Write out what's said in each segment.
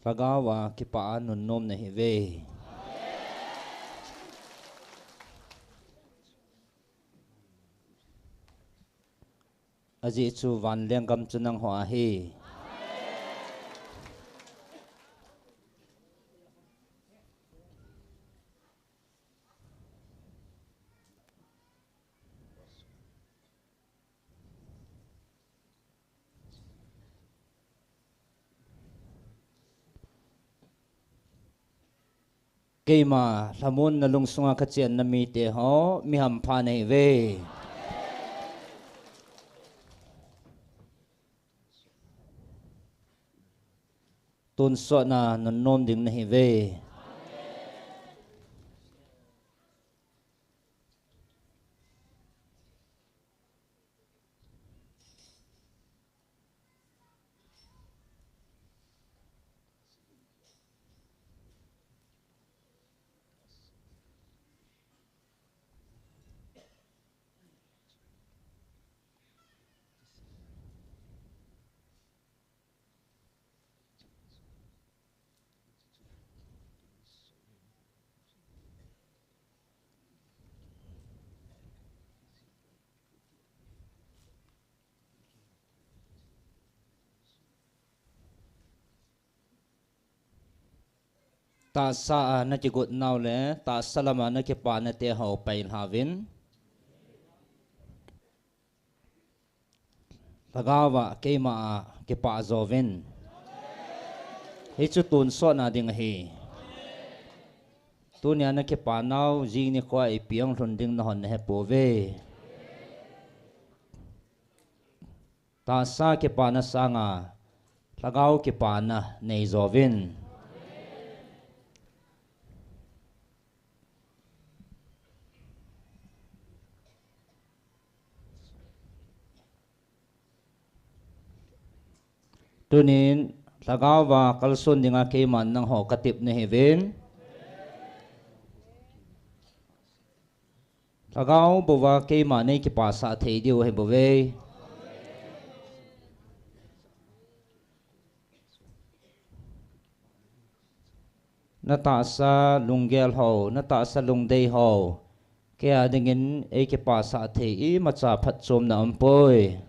Lagawa kipaan nun nom na hive. Aji chu van leng kam chunang hoa hi. Keima lamun na lungsunga kachian na mi te ho mi ham pha nei ve. Tun so na nun nom ding na hi ve. Ta sa na ki gut naw le ta salama na ki pa na te ho pain havin. Lagawa keima ki pa zovin. Hi chu tun so na ding hi. Tunya na ki pa naw jing ni kwa ipiang hlun ding na hon he po ve. Ta sa ki pa na sanga. Lagaw ki pa na nei zovin. Tunin lagawa kalsun dinga keiman nang ho katip na hevin. Lagaw bawa keiman nei ki pa sa thei diu he bove. Nata sa lunggel ho, nata sa lungdei ho. Kaya dingin e ki pa sa thei I macha phat chom na ampoi.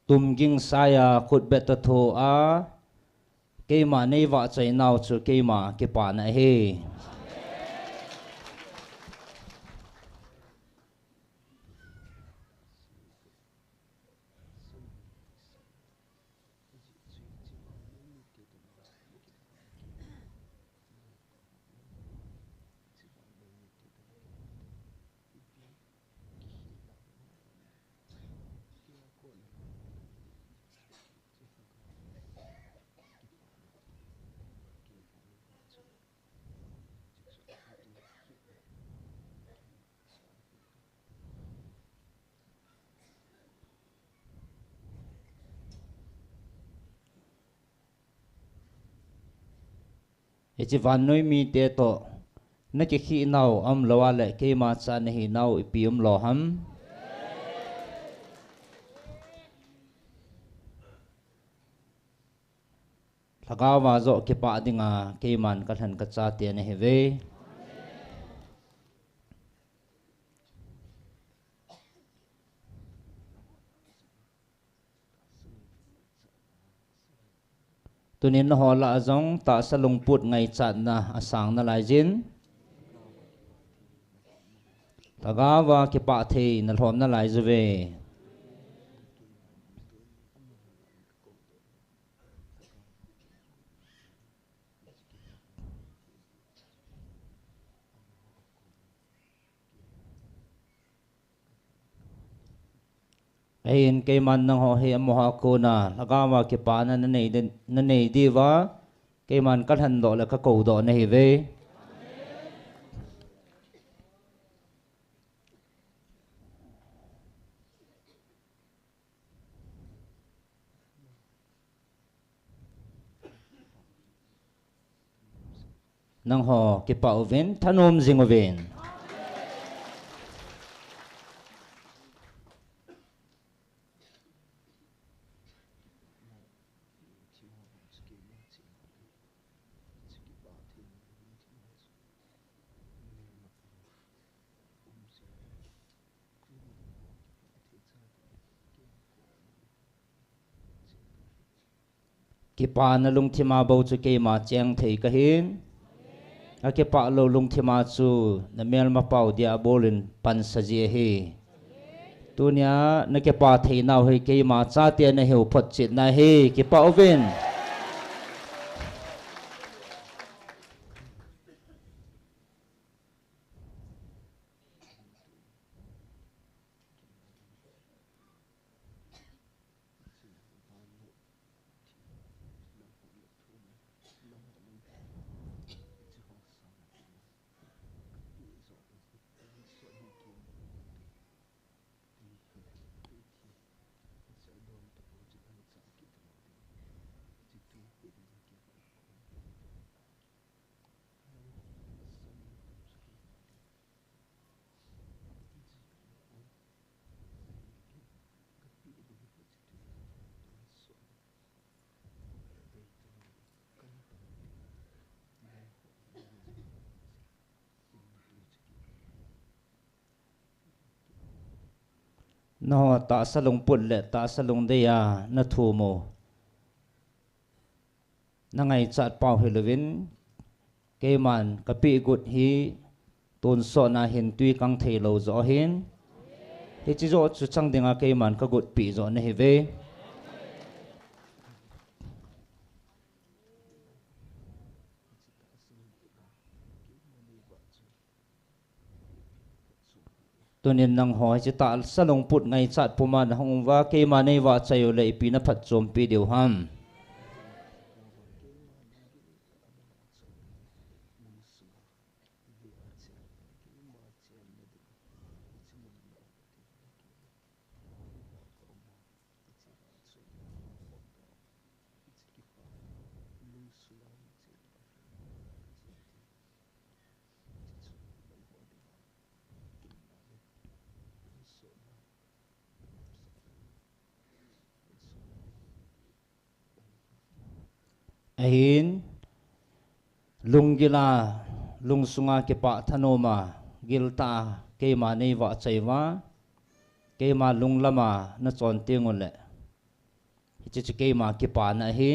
Tumging saya khut beta tho a. Keima nei wa chai naw chu keima ki pa na he. Ichi vanoi mi te to na ki khi naw am lawa le keima cha na hi naw ipium lo ham. Lagawa zo ki pa dinga keiman kalhan ka cha te na hi ve. Tunin ho la azong ta sa lungput ngai chat na asang na lai jin. Lagawa ki pa thei na hlom na lai zuve. Ayin keiman nang ho he amoha ko na lagawa ki pa na nei di wa keiman kalhan do la ka ko do na hi ve. nang ho ki pa ovin thanom jing ovin ki pa na lung thima bo chu ke ma cheng thei ka hin a ke pa lo lung thima chu na mel ma pau dia bolin pan sa je hi tunia na ke pa thei nau he ke ma cha te na heu phot chit na hi ki pa ovin no ta sa lung put le ta sa lung de ya na thu mo na ngai chat pau helovin ke man ka pi gut hi ton so na hin tui kang thei lo zo hin he chi zo chu chang dinga ke man ka gut pi zo na he ve tunin nang ho chi ta sa lung put ngai chat puman hong wa ke ma nei wa chayo le pi na phat chom pi deu ham ahin lunggila lungsunga ke pa thanoma gilta ke ma nei wa chaiwa ke ma lunglama na chon tingun le chi chi ke ma ki pa na hi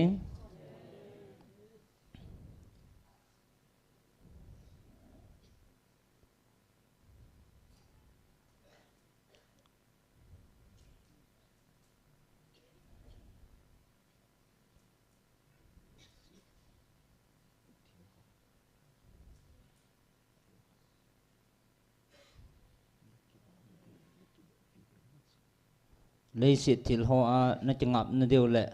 lấy sự thil hoa na chăng ngập na điều lệ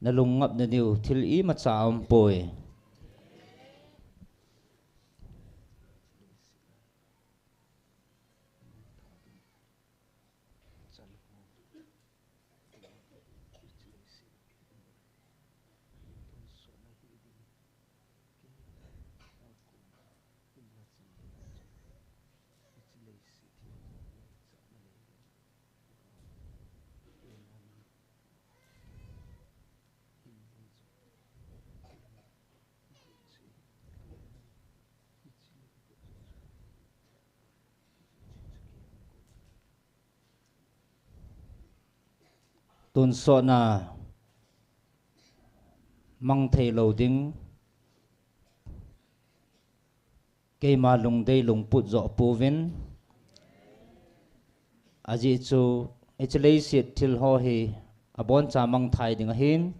na lung ngập na điều thil ý mà cha om poi tuần so na mang thầy lâu ding cây ma lung đây lung put zo povin aji chu echlei sit thil ho hi abon cha mang thai ding hin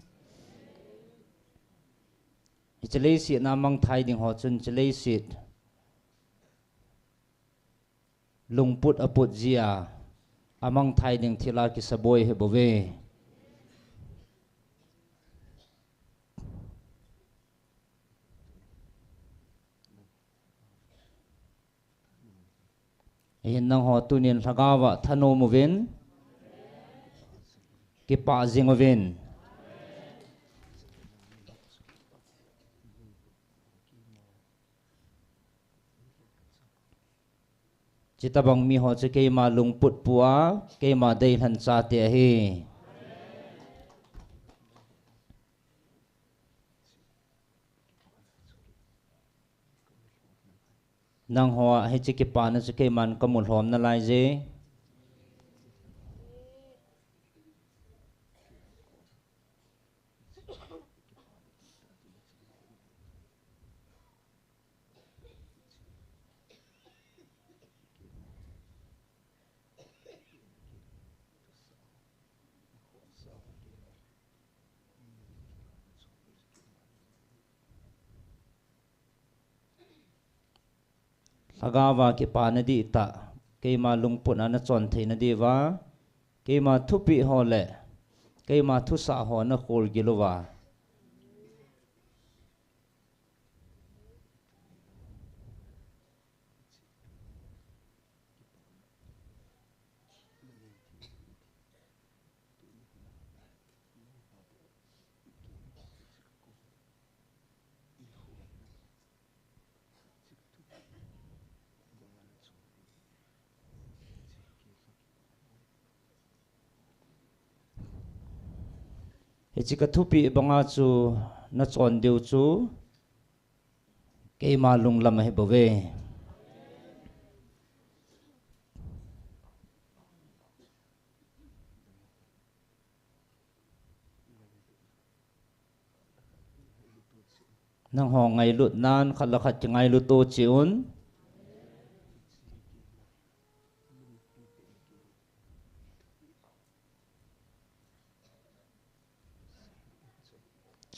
echlei sit na mang thai ding ho chun echlei sit lung put aput zia amang thai ding thila ki saboi he bove hin nang ho tunin thagawa thano movin ki pa zingovin Cita bang mi ho che ke ma lung put pua ke ma dei han cha te hi nang hoa he che ke pa na che ke man kamul hom na lai je agawa ke pa na di ta ke ma lung put na chon the na di wa ke ma thu pi ho le ke ma thu sa ho na khol gilowa he chi ka thu pi banga chu na chon deu chu ke ma lung lam he bove nang ho ngai lut nan khat la khat ngai lu to chiun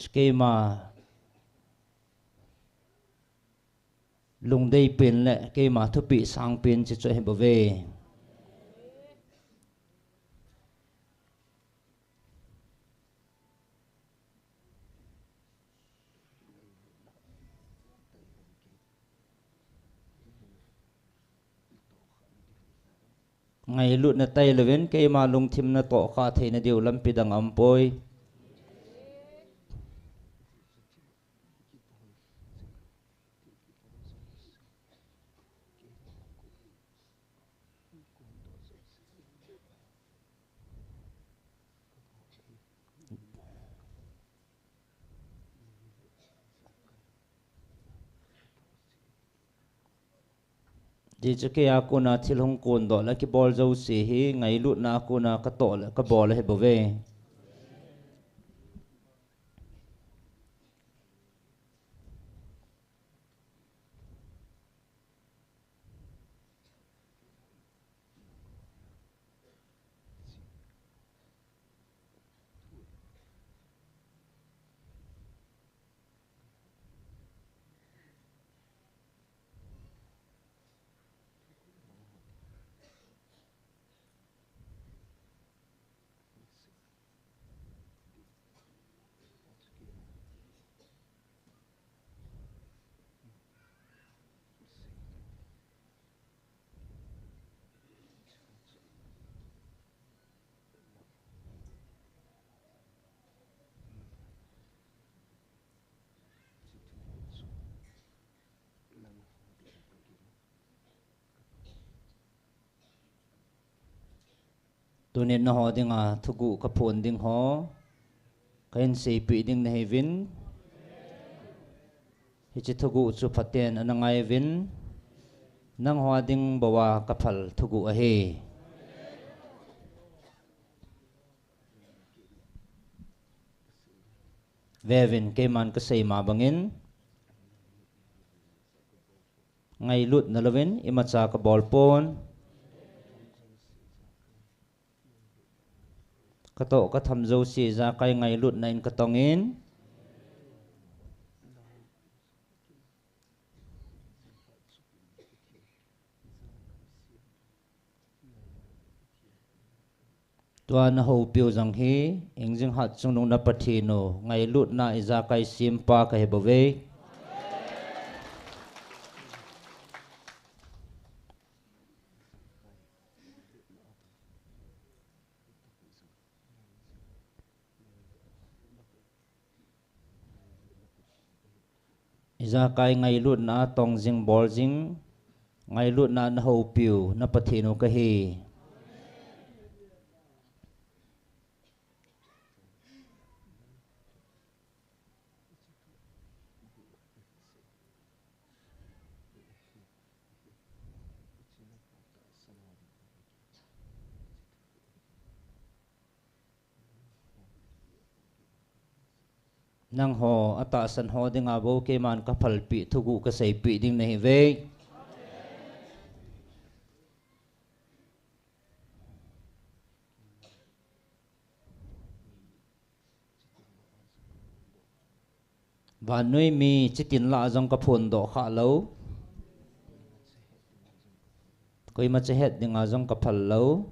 skema lung dei pin le ke ma thu pi sang pin chi cho he bove ngai lut na tai leven ke ma lung thim na to kha the na deu lam pi dang am poi di chu ke aku na thil hong kon do la ki bol zo si hi ngai lut na aku na ka to la ka bol he bove tunin na ho dinga thugu ka phun ding ho kain sei pi ding na hevin hi chi thugu chu phaten anangai vin nang ho ding bawa ka phal thugu a he vevin ke man ka sei ma bangin ngai lut na lovin ima cha ka bol pon ka to ka tham zo si za kai ngai lut na in ka tongin tua na ho piu jang hi engjing hat chung nong na pathi no ngai lut na iza kai sim pa ka he bove iza kai ngai lut na tong jing bol jing ngai lut na na ho piu na pathinu ka hi nang ho ata san ho dinga bo ke man ka phal pi thugu ka sei pi ding nei ve và nuôi mi chỉ tin là dòng cái phun độ khá lâu, coi mà chỉ hết những dòng cái phật lâu,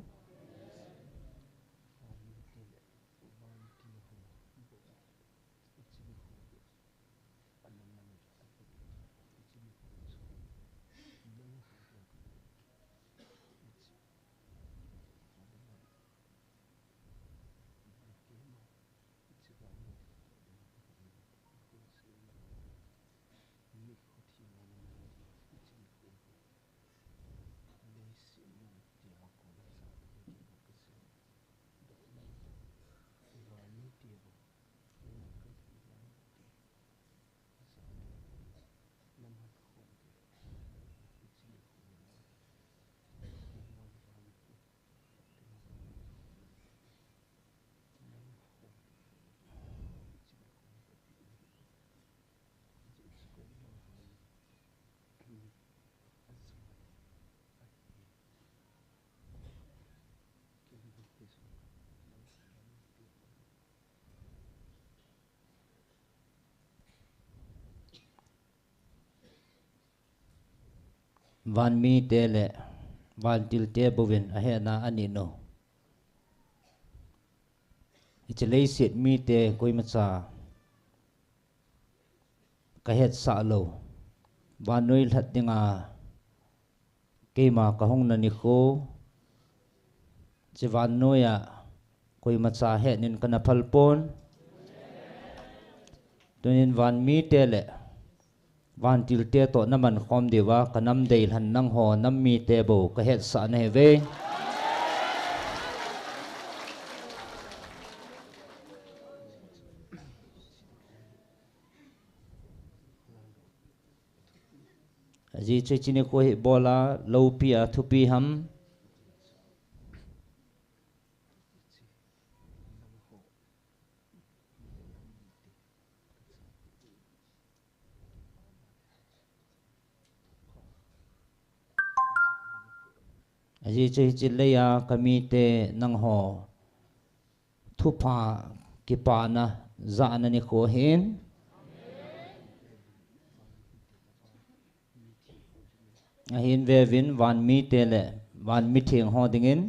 van mi te le, van til te bovin a he na anino, chỉ lấy siết mi te coi mà cha, cái hết sa lâu, van nuôi thật tiếng cái mà cái hông nani khô, chỉ van nuôi coi mà cha hết nên cái napal pon, cho nên van mi te le. Van til te to naman khom dewa kanam deil han nang ho nam mi te bo ka het sa ne ve aji che chine ko he bola lo pia thupi ham aji che chilaya kami te nang ho thupa ki pa na za na ni ko hin a hin ve vin van mi te le van mi thing ho dingin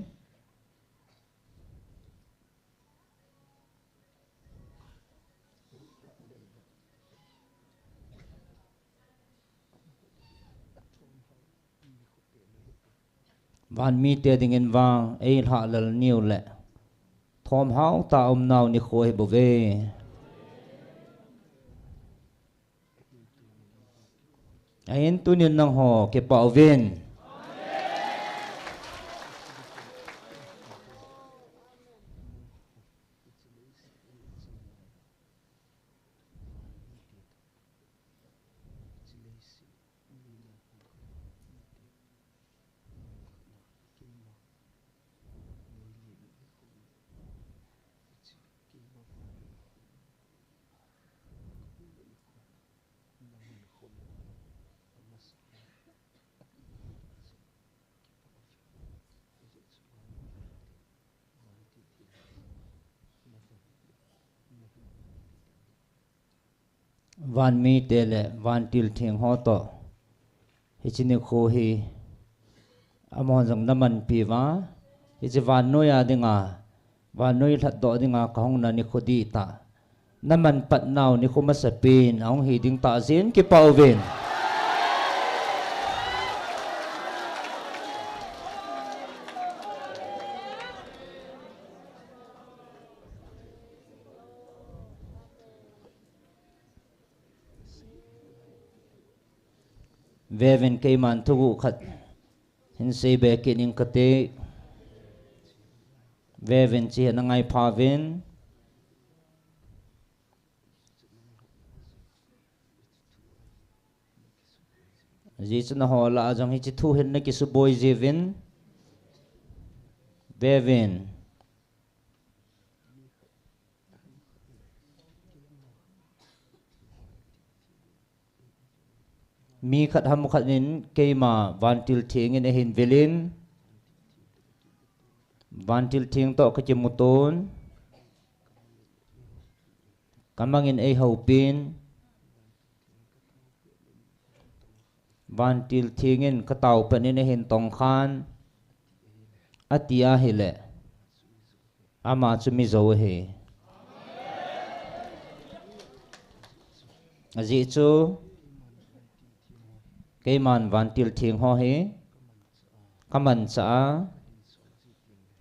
van mi te dingin wang ei ha lal niu le thom hau ta nau ni khoi bo ve ain tunin nang ho ke pau vin van mi te le van til thing ho to hi chini kho hi amon jong naman pi wa hi chi van no ya dinga van noi that do dinga ka hong na ni khodi ta naman pat naw ni khuma sa pin ong hi ding ta zin ki pau vin Vevin kay man tugu khat hin sei bekin in kate vevin chi na ngai phavin ji chuna hola jong hi chi thu hin na ki su boy jevin vevin mi khat ham khat nin keima vantil thing in hin velin vantil thing to ka chimuton kamangin ei hopin vantil thing in ka tau panin hin tong khan atia hele ama chumi zo he aji chu keiman vantil thing ho he kaman cha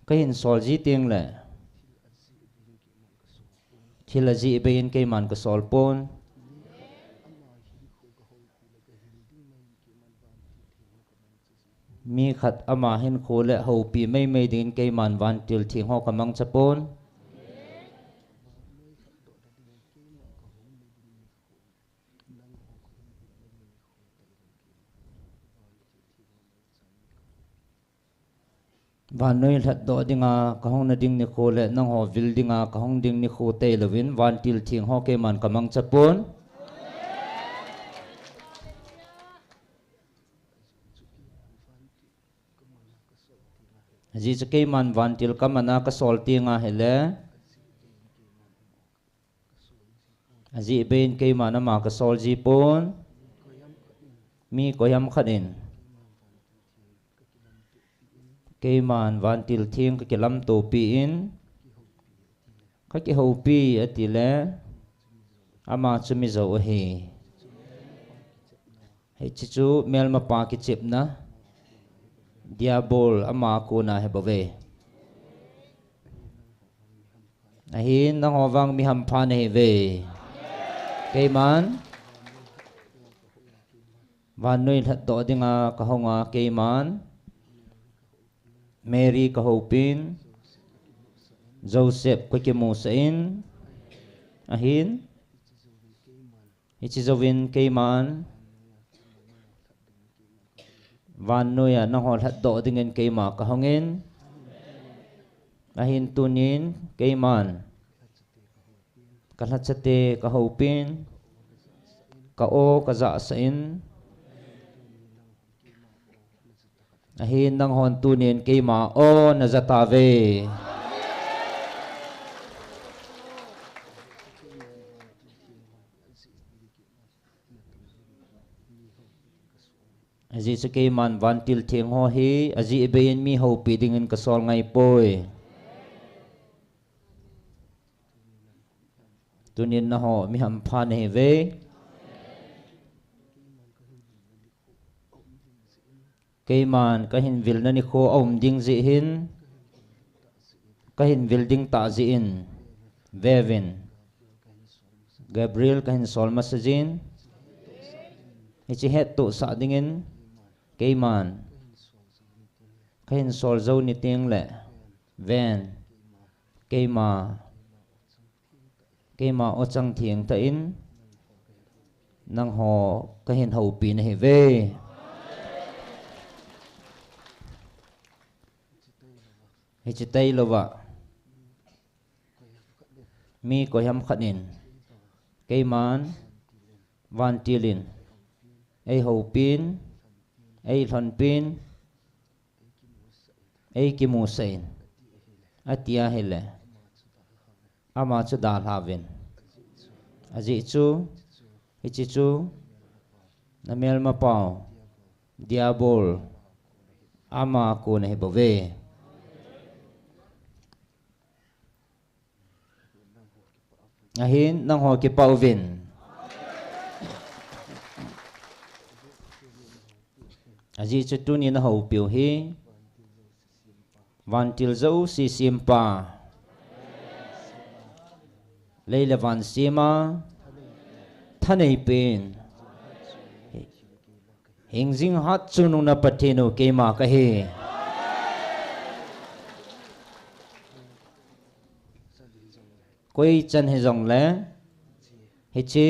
kahin sol ji ting le thilaji bein keiman ka sol pon mi khat ama hin khole ho pi mai mai din keiman vantil thing ho kamang chapon van noi that do dinga kahong na ding ni khole nang ho vil dinga kahong ding ni khu te lovin vantil thing ho ke man kamang chapon ji ke man vantil kamana ka sol tinga hele aji bein ke man ma ka sol ji pon mi ko yam khanin keiman vantil thing ka kelam to pi in ka ki ho pi atile ama chumi zo he he chichu mel ma pa ki chip na diabol ama ko na he bove ahin nang howang mi ham phan he ve keiman van noi that do dinga ka honga keiman Mary kahopin Joseph kukimusain ahin ichizovin keiman van noya nahol hat do dengan keima kahongin ahin tunin keiman kalhatsate kahopin kao kaza sain ahin nang hon tunin keima o nazatave aji se keiman vantil thing ho hi aji ibein mi ho pi dingin kasol ngai poi tunin na ho mi ham phan he ve keiman kahin vil na ni kho om ding zi hin kahin vil ding ta zi in vevin Gabriel kahin sol masajin ichi het to sa dingin keiman kahin sol zo ni ting le ven keima o chang thieng ta in nang ho kahin ho pi na he ve hichitai lova mi ko yam khanin keiman vantilin ei hopin ei thonpin ei kimusain atia hele ama chu dal havin aji chu hichi chu namel ma pau diabol ama ko ne bove ahin nang ho ki pauvin aji chu ni na ho piu hi vantil zo si simpa leila van sima thanei pen hình dinh hát chu nung na patinu ke ma ka hi koi chan he jong le hi chi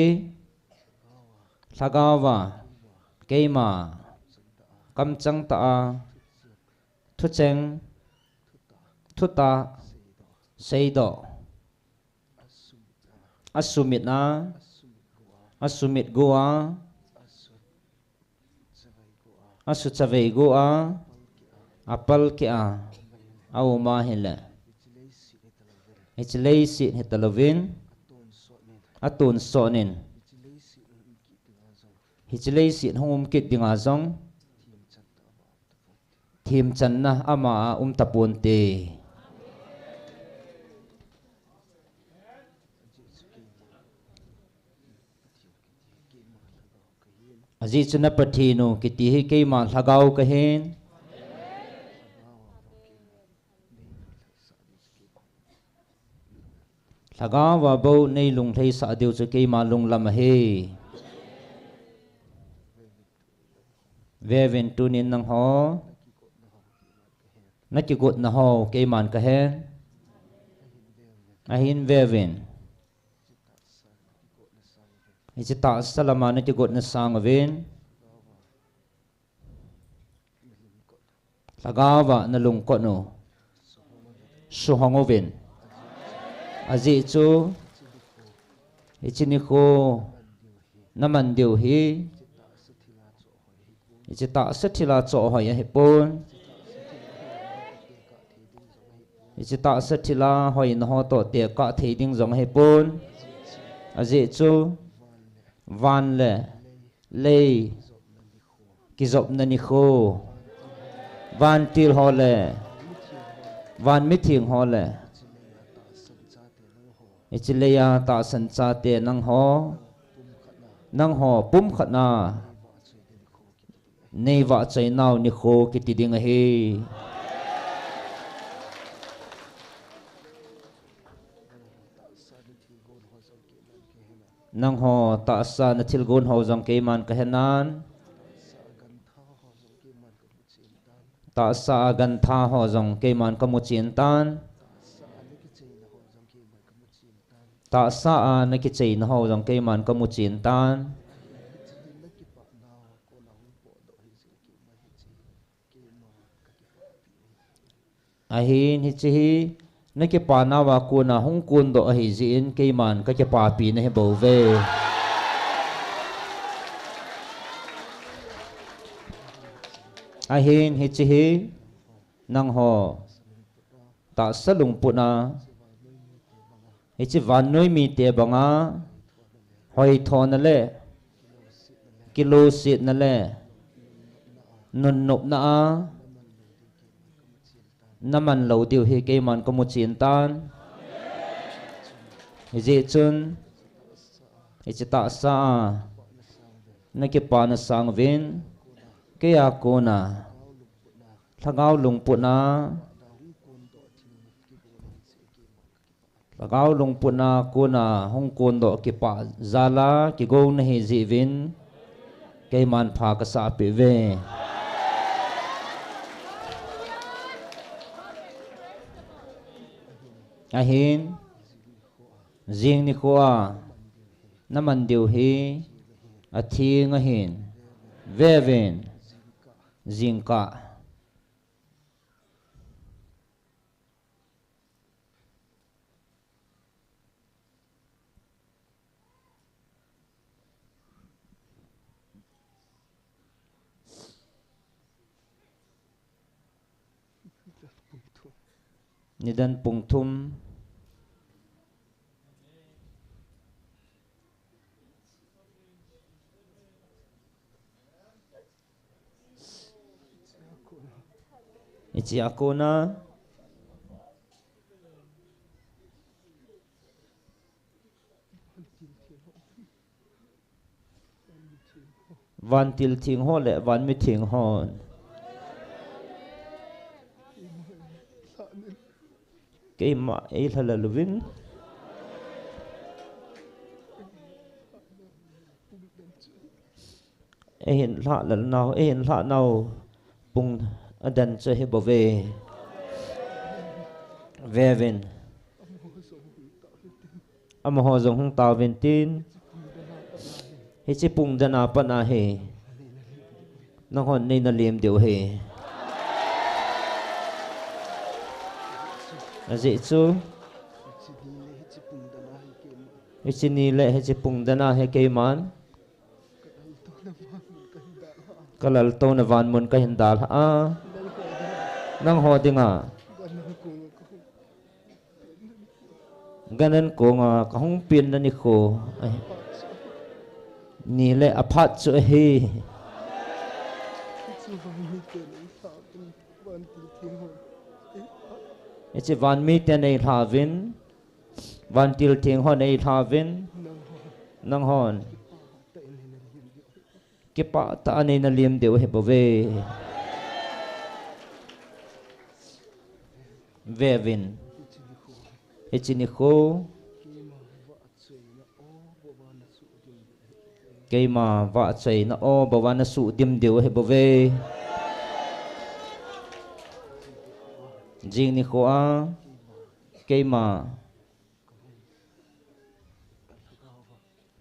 thagawa ke ma kam chang ta thu cheng thu ta sei do asumit na asumit goa asu chavei goa apal ke a au ma hele ichlei si hetalovin atun sonin ichlei si hum kit dinga zong thim chan na ama tapun te aji chuna pathinu kiti hi ke ma lagau ka hin lagau wa bo nei lung thei sa deu chu ke ma lung lam he vevin tunin nang ho naki gut na ho ke man ka hen ahin vevin Icita salama naki gut na sang vin lagawa na lungkot no suhangovin aji chu ichini ko naman diu hi ichita sathila cho hoya hepon ichita sathila hoi na ho to te ka theiding jong hepon aji chu van le lei kizop na ni kho van til ho le van mithing ho le ichileya ta san cha te nang ho pum khatna nei wa chai naw ni kho kiti ding he nang ho ta sa na thil gon ho jong ke man ka henan ta sa gan tha ho jong ke man ka mu chin tan ta sa na ki chei na ho jong ke man ka mu chin tan ahin hi chi na ki pa na wa ku na hung kun do hi zin ke man ka ki pa pi na he bo ve ahin hi chi nang ho ta salung puna hi chi van noi mi te banga hoi thon na le kilo sit na le nun nop na a naman lo tiu hi ke man ko mu chin tan hi ji chun hi chi ta sa na ki pa na sang vin ke ya ko na thagau lung puna thagau lung puna ko na hong kon do ki pa zala ki go na hi ji vin ke man pha ka sa pe ve ahin jing ni khoa naman diu hi athi nga hin vevin jingka nidan pungthum ichi akona van til thing ho le van mi thing ho cái mà ấy là luvin hiện lạ lần nào hiện lạ nào bung adan cho he bo ve vin ho zong hung tao vin tin he chi pung dana pa na he nang hon nei na lem deu he azi chu he chi ni le he chi pung dana he ke man kalal to na van mun ka hindal a nang ho dinga ganan ko nga kahung pin na ni ko ni le aphat chu he It's a van meet and a havin van til ting hon a havin nang hon kipa ta ane na liam deu he bove vevin echini kho keima va chei na o bawana su dim deu he bove jing ni kho a keima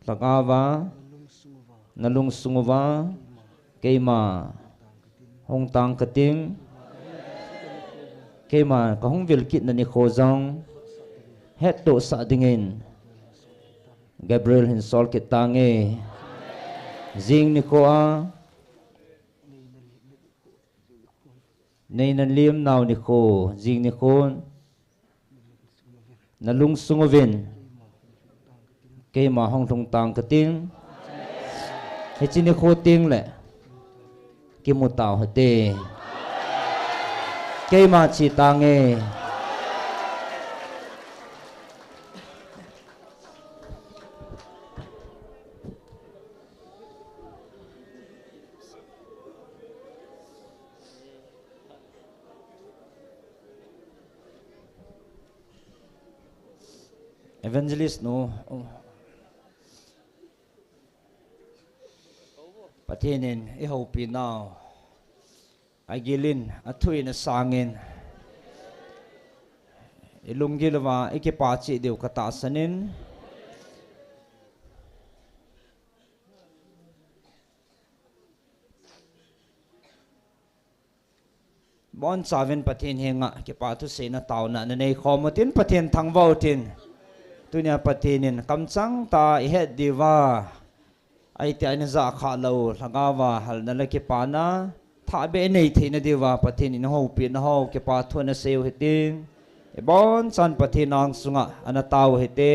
lagawa nalung sunguwa keima hong tang kating keima ka hong vil kit na ni kho jong het to sa dingin Gabriel hin sol kitange jing ni ko a nei nan liam naw ni ko jing ni ko nalung sungovin keima hong thong tang kating he chini kho ting le ki mu taw hate keima chi tange evangelist no patinin I hope now agilin athuin na sangin ilunggilawa ikipachi deu katasanin bon savin patin henga kipatu sena tauna nanei khomatin patin thangwautin tunia patinin kamchang ta ihet diwa ai ti aina za kha lo lagawa hal na laki pana tha be nei theina diwa patinin ho pi na ho ke pa thona seu hitin e bon chan patinang sunga ana taw hite